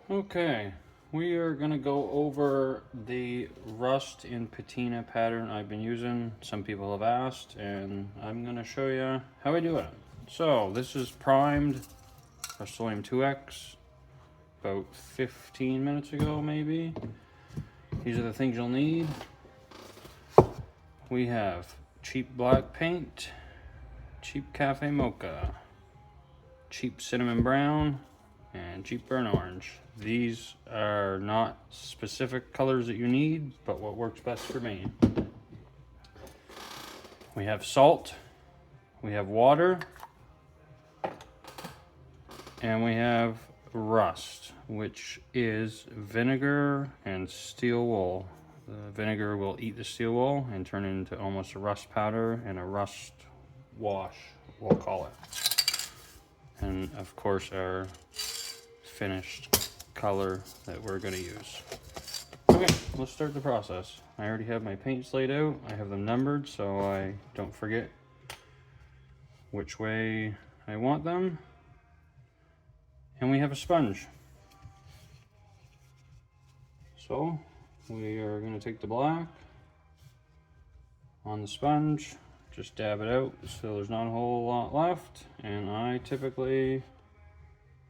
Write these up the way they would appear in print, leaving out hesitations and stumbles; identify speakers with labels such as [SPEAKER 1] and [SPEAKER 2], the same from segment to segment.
[SPEAKER 1] Okay, we are gonna go over the rust in patina pattern I've been using. Some people have asked, and I'm gonna show you how I do it. So this is primed Rust-Oleum 2X about 15 minutes ago, maybe. These are the things you'll need. We have cheap black paint, cheap cafe mocha, cheap cinnamon brown, and cheap burnt orange. These are not specific colors that you need, but what works best for me. We have salt, we have water, and we have rust, which is vinegar and steel wool. The vinegar will eat the steel wool and turn it into almost a rust powder and a rust wash, we'll call it. And of course our finished color that we're going to use. Okay, let's start the process. I already have my paints laid out. I have them numbered so I don't forget which way I want them. And we have a sponge. So we are going to take the black on the sponge, just dab it out so there's not a whole lot left, and I typically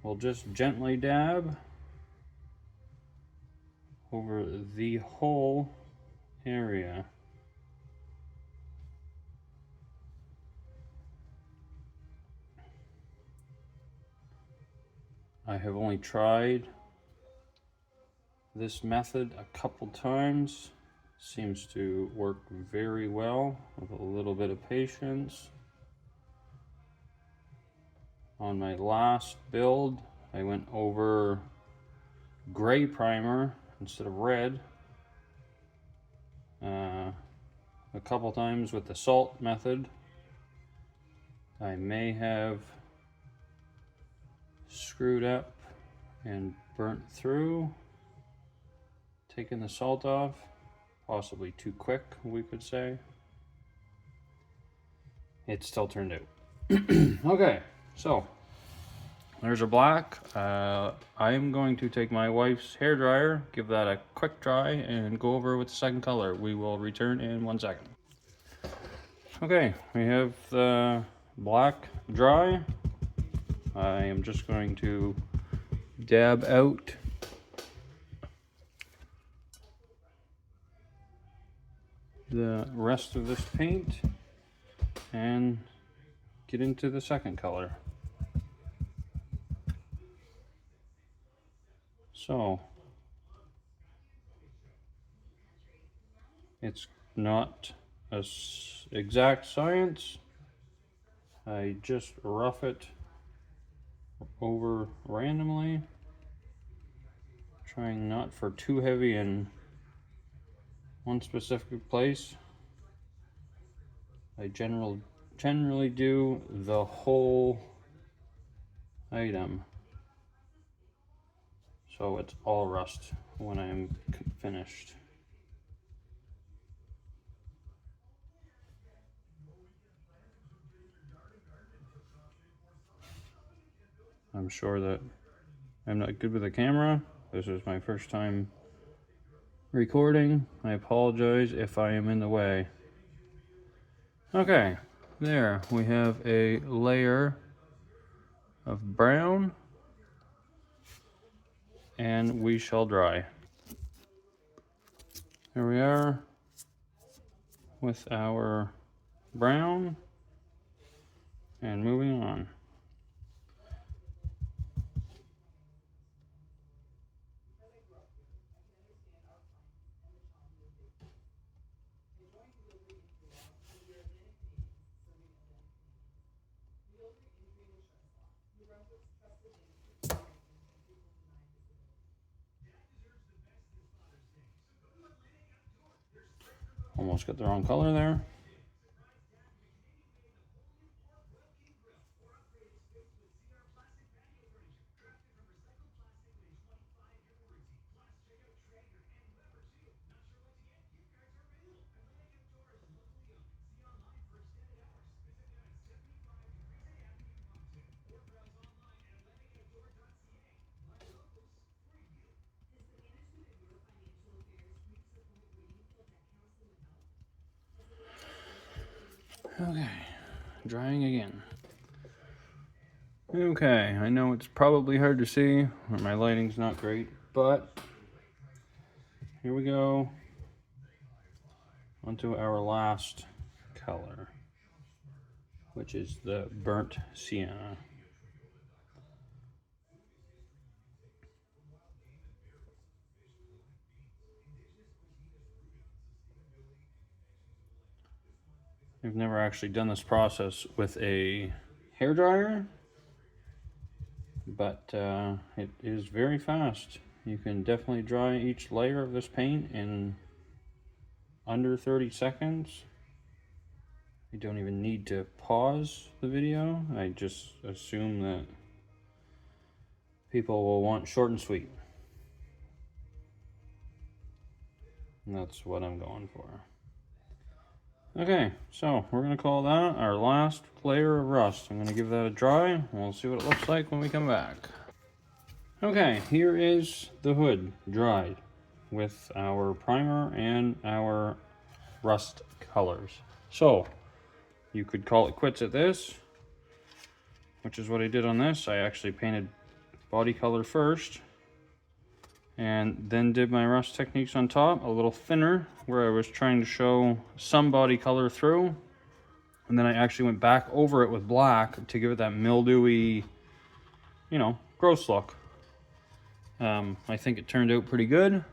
[SPEAKER 1] will just gently dab over the whole area. I have only tried this method a couple times. Seems to work very well with a little bit of patience. On my last build, I went over gray primer instead of red a couple times with the salt method. I may have screwed up and burnt through, taken the salt off, possibly too quick, we could say. It still turned out. Okay, so there's a black. I am going to take my wife's hair dryer, give that a quick dry, and go over with the second color. We will return in 1 second. Okay, we have the black dry. I am just going to dab out the rest of this paint and get into the second color. So it's not an exact science. I just rough it over randomly, trying not for too heavy in one specific place. I generally do the whole item, so it's all rust when I'm finished. I'm sure that I'm not good with the camera. This is my first time recording. I apologize if I am in the way. Okay, there we have a layer of brown, and we shall dry. Here we are with our brown, and moving on. Almost got the wrong color there. Okay, drying again. Okay, I know it's probably hard to see, or my lighting's not great, but here we go onto our last color, which is the burnt sienna. I've never actually done this process with a hairdryer, but it is very fast. You can definitely dry each layer of this paint in under 30 seconds. You don't even need to pause the video. I just assume that people will want short and sweet. And that's what I'm going for. Okay, so we're gonna call that our last layer of rust. I'm gonna give that a dry, and we'll see what it looks like when we come back. Okay, here is the hood dried with our primer and our rust colors. So you could call it quits at this, which is what I did on this. I actually painted body color first and then did my rust techniques on top, a little thinner, where I was trying to show some body color through. And then I actually went back over it with black to give it that mildewy, you know, gross look. I think it turned out pretty good.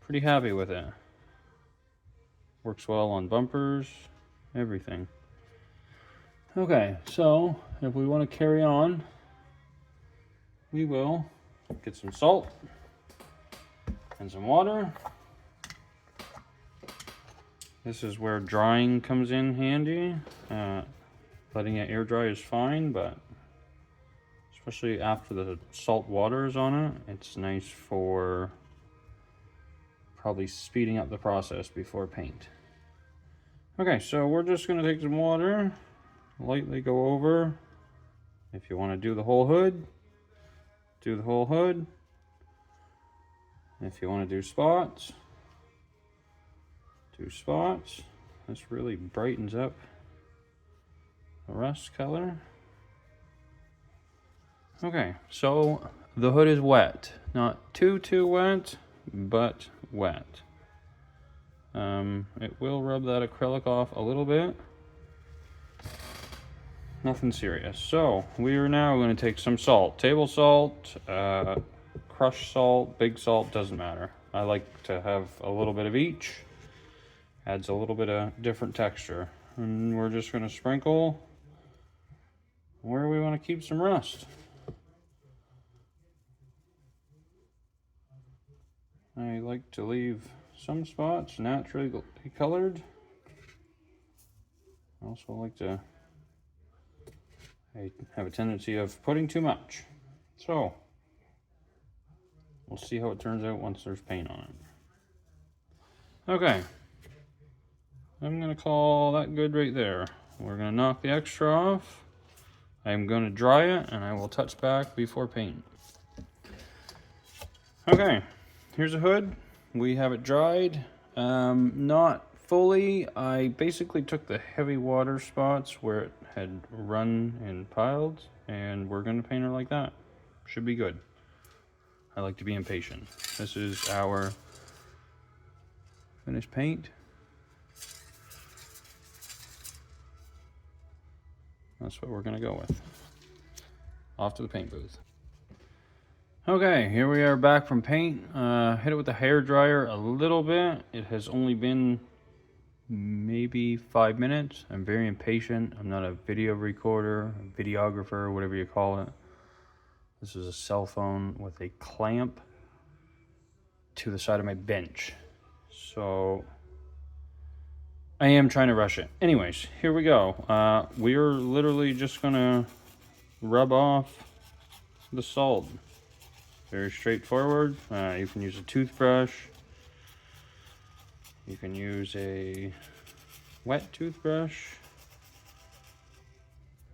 [SPEAKER 1] Pretty happy with it. Works well on bumpers, everything. Okay, so if we want to carry on, we will get some salt and some water. This is where drying comes in handy. Letting it air dry is fine, but especially after the salt water is on it, it's nice for probably speeding up the process before paint. Okay, so we're just gonna take some water, lightly go over. If you want to do the whole hood, do the whole hood. If you want to do spots, do spots. This really brightens up the rust color. Okay, so the hood is wet. Not too wet, but wet. It will rub that acrylic off a little bit. Nothing serious. So we are now going to take some salt. Table salt, crushed salt, big salt, doesn't matter. I like to have a little bit of each. Adds a little bit of different texture. And we're just going to sprinkle where we want to keep some rust. I like to leave some spots naturally colored. I also like to, I have a tendency of putting too much. So we'll see how it turns out once there's paint on it. Okay, I'm gonna call that good right there. We're gonna knock the extra off. I'm gonna dry it and I will touch back before paint. Okay, here's a hood. We have it dried. Not fully. I basically took the heavy water spots where it had run and piled, and we're gonna paint her like that. Should be good. I like to be impatient. This is our finished paint. That's what we're gonna go with. Off to the paint booth. Okay, here we are back from paint. Hit it with the hair dryer a little bit. It has only been maybe 5 minutes. I'm very impatient. I'm not a video recorder, a videographer, whatever you call it. This is a cell phone with a clamp to the side of my bench. So I am trying to rush it. Anyways, here we go. We are literally just gonna rub off the salt. Very straightforward. You can use a toothbrush. You can use a wet toothbrush.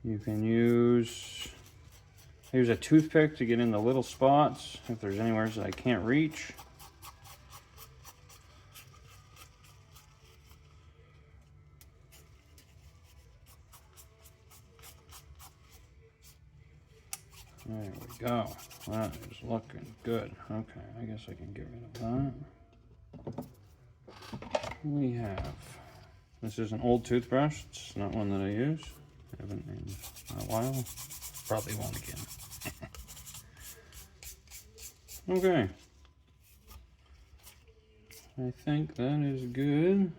[SPEAKER 1] You can use a toothpick to get in the little spots if there's anywhere that I can't reach. There we go. That is looking good. Okay, I guess I can get rid of that. We have, this is an old toothbrush. It's not one that I use. I haven't in a while. Probably won't again. Okay. I think that is good.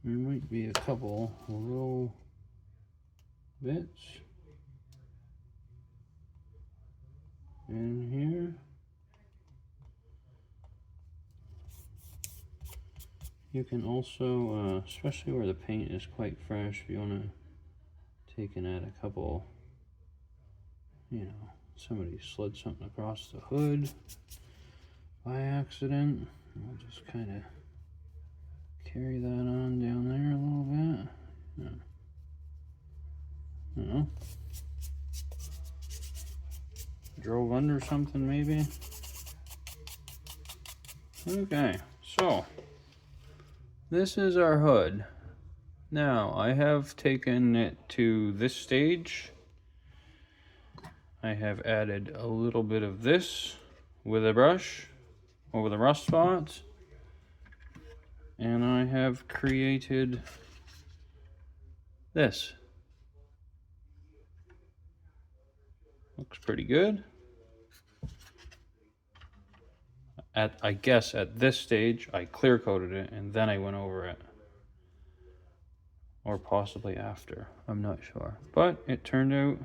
[SPEAKER 1] There might be a couple little bits in here. You can also, especially where the paint is quite fresh, if you want to take and add a couple, you know, somebody slid something across the hood by accident. We'll just kind of carry that on down there a little bit. Yeah. Drove under something maybe. Okay, so this is our hood. Now I have taken it to this stage. I have added a little bit of this with a brush over the rust spots, and I have created this. Looks pretty good. I guess at this stage I clear coated it and then I went over it, or possibly after, I'm not sure, but it turned out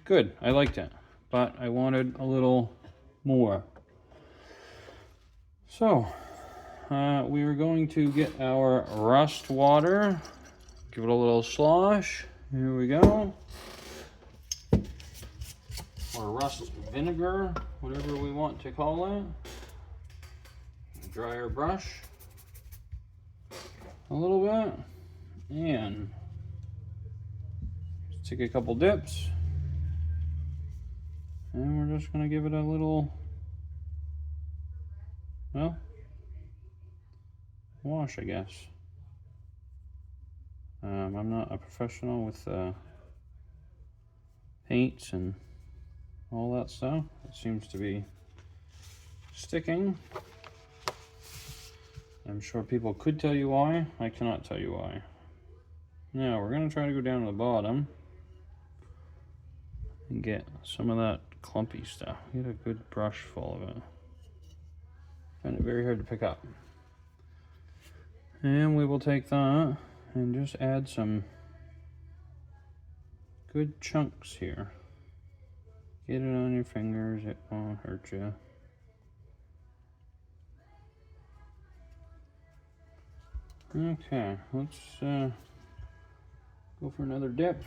[SPEAKER 1] good. I liked it, but I wanted a little more. So we are going to get our rust water, give it a little slosh. Here we go. Or rust vinegar, whatever we want to call it. Dry our brush a little bit and take a couple dips, and we're just going to give it a little, well, wash, I guess. I'm not a professional with paints and all that stuff. It seems to be sticking. I'm sure people could tell you why. I cannot tell you why. Now we're going to try to go down to the bottom and get some of that clumpy stuff. Get a good brush full of it. Find it very hard to pick up. And we will take that and just add some good chunks here. Get it on your fingers, it won't hurt you. Okay, let's go for another dip.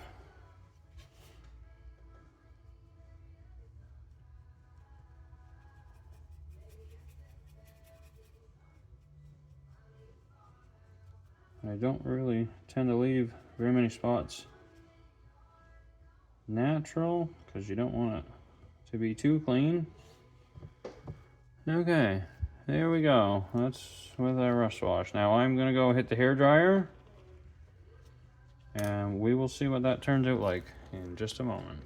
[SPEAKER 1] I don't really tend to leave very many spots natural because you don't want it to be too clean. Okay, there we go. That's with our rust wash. Now I'm gonna go hit the hair dryer and we will see what that turns out like in just a moment.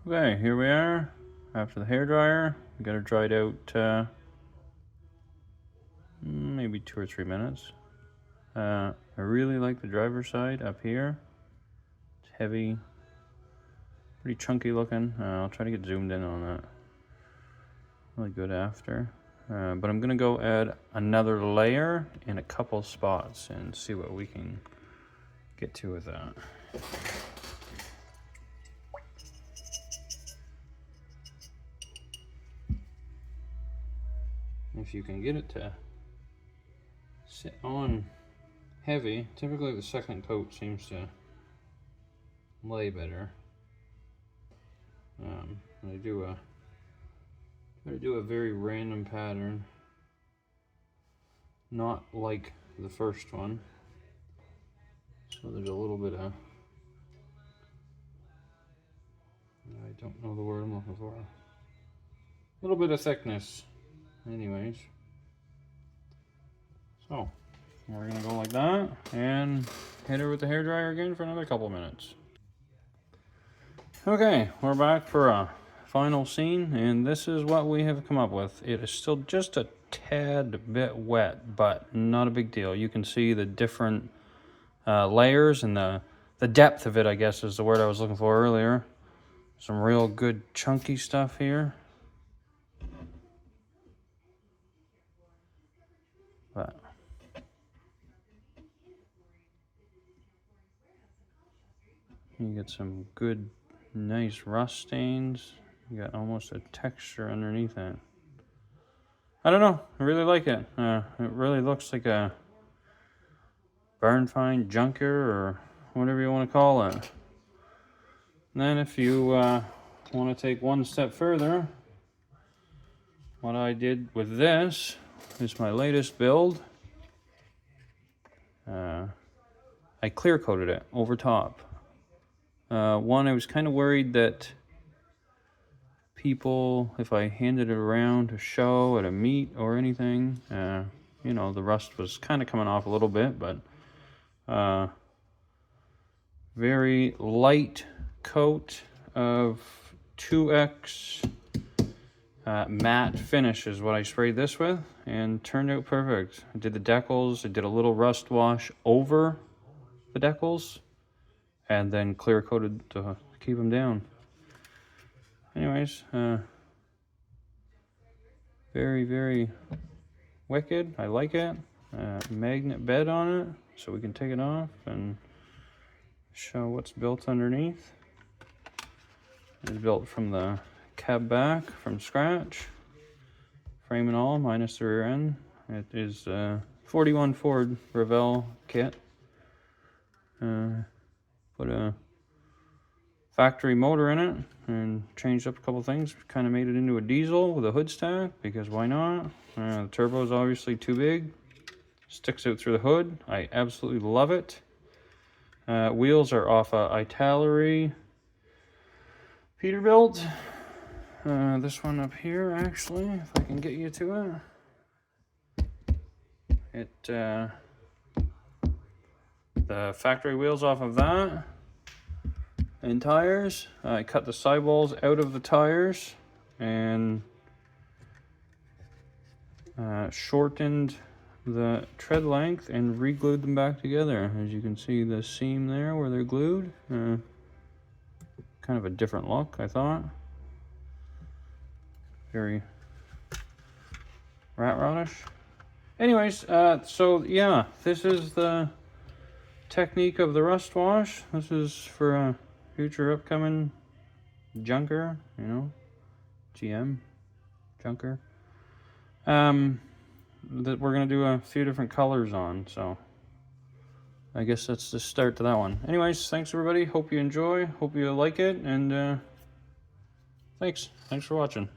[SPEAKER 1] Okay, here we are after the hair dryer. We got it dried out maybe 2 or 3 minutes. I really like the driver's side up here. It's heavy, pretty chunky looking. I'll try to get zoomed in on that. Really good after. But I'm gonna go add another layer in a couple spots and see what we can get to with that. If you can get it to sit on heavy, typically the second coat seems to lay better. I do a very random pattern, not like the first one. So there's a little bit of, I don't know the word I'm looking for. A little bit of thickness, anyways. So we're gonna go like that and hit her with the hairdryer again for another couple minutes. Okay, we're back for a final scene, and this is what we have come up with. It is still just a tad bit wet, but not a big deal. You can see the different layers and the depth of it, I guess is the word I was looking for earlier. Some real good chunky stuff here. But you get some good, nice rust stains. You got almost a texture underneath it. I don't know. I really like it. It really looks like a barn find junker or whatever you want to call it. And then if you want to take one step further, what I did with this is my latest build. I clear coated it over top. One, I was kind of worried that people, if I handed it around to show at a meet or anything, you know, the rust was kind of coming off a little bit, but very light coat of 2X matte finish is what I sprayed this with, and turned out perfect. I did the decals, I did a little rust wash over the decals, and then clear coated to keep them down. Anyways, very, very wicked. I like it. Magnet bed on it, so we can take it off and show what's built underneath. It's built from the cab back from scratch, frame and all, minus the rear end. It is 41 Ford Revell kit. Put a factory motor in it and changed up a couple things. Kind of made it into a diesel with a hood stack, because why not? The turbo is obviously too big. Sticks out through the hood. I absolutely love it. Wheels are off a Italeri Peterbilt. This one up here, actually, if I can get you to it. The factory wheels off of that. And tires. I cut the sidewalls out of the tires and shortened the tread length and re-glued them back together. As you can see, the seam there where they're glued. Kind of a different look, I thought. Very rat rodish. Anyways, so yeah, this is the technique of the rust wash. This is for a future upcoming junker, you know, GM junker. That we're gonna do a few different colors on, so I guess that's the start to that one. Anyways, thanks everybody. Hope you enjoy. Hope you like it, and thanks for watching.